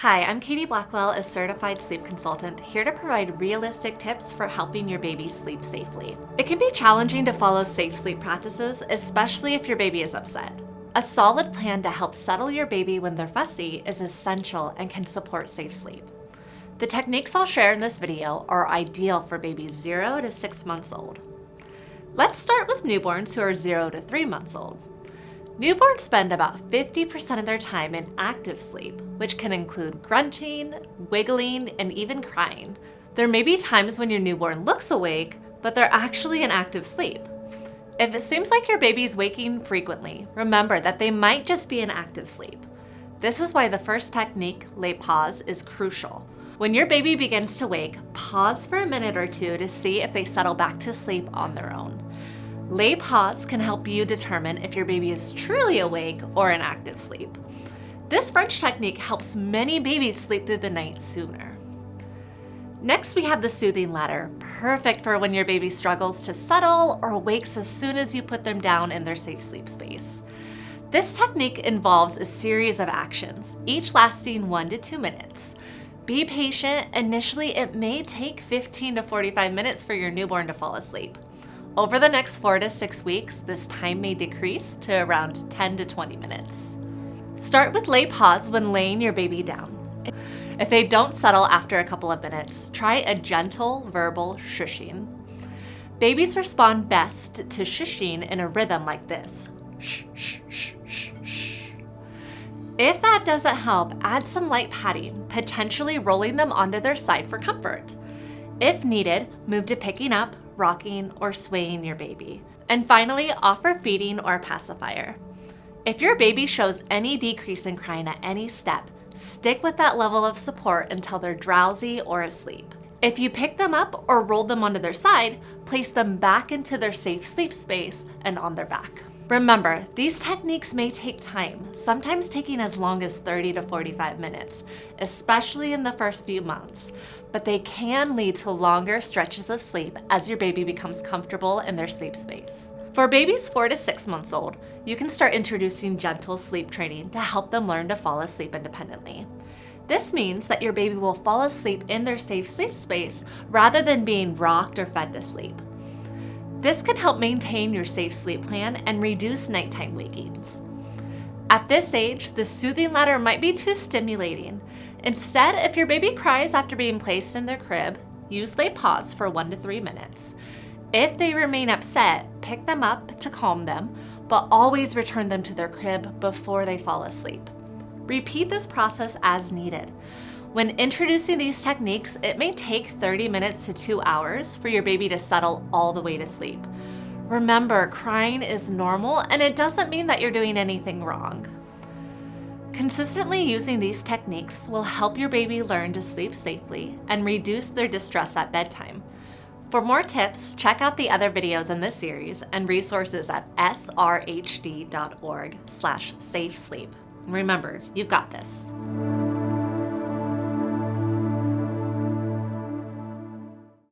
Hi, I'm Katie Blackwell, a certified sleep consultant, here to provide realistic tips for helping your baby sleep safely. It can be challenging to follow safe sleep practices, especially if your baby is upset. A solid plan to help settle your baby when they're fussy is essential and can support safe sleep. The techniques I'll share in this video are ideal for babies 0 to 6 months old. Let's start with newborns who are 0 to 3 months old. Newborns spend about 50% of their time in active sleep, which can include grunting, wiggling, and even crying. There may be times when your newborn looks awake, but they're actually in active sleep. If it seems like your baby's waking frequently, remember that they might just be in active sleep. This is why the first technique, lay pause, is crucial. When your baby begins to wake, pause for a minute or two to see if they settle back to sleep on their own. Lay pause can help you determine if your baby is truly awake or in active sleep. This French technique helps many babies sleep through the night sooner. Next, we have the soothing ladder, perfect for when your baby struggles to settle or wakes as soon as you put them down in their safe sleep space. This technique involves a series of actions, each lasting 1 to 2 minutes. Be patient. Initially, it may take 15 to 45 minutes for your newborn to fall asleep. Over the next 4 to 6 weeks, this time may decrease to around 10 to 20 minutes. Start with lay pause when laying your baby down. If they don't settle after a couple of minutes, try a gentle verbal shushing. Babies respond best to shushing in a rhythm like this. Shh, shh, shh, shh, shh. If that doesn't help, add some light patting, potentially rolling them onto their side for comfort. If needed, move to picking up, rocking, or swaying your baby. And finally, offer feeding or pacifier. If your baby shows any decrease in crying at any step, stick with that level of support until they're drowsy or asleep. If you pick them up or roll them onto their side, place them back into their safe sleep space and on their back. Remember, these techniques may take time, sometimes taking as long as 30 to 45 minutes, especially in the first few months, but they can lead to longer stretches of sleep as your baby becomes comfortable in their sleep space. For babies 4 to 6 months old, you can start introducing gentle sleep training to help them learn to fall asleep independently. This means that your baby will fall asleep in their safe sleep space rather than being rocked or fed to sleep. This can help maintain your safe sleep plan and reduce nighttime wakings. At this age, the soothing ladder might be too stimulating. Instead, if your baby cries after being placed in their crib, use lay pause for 1 to 3 minutes. If they remain upset, pick them up to calm them, but always return them to their crib before they fall asleep. Repeat this process as needed. When introducing these techniques, it may take 30 minutes to 2 hours for your baby to settle all the way to sleep. Remember, crying is normal and it doesn't mean that you're doing anything wrong. Consistently using these techniques will help your baby learn to sleep safely and reduce their distress at bedtime. For more tips, check out the other videos in this series and resources at srhd.org/safesleep. Remember, you've got this.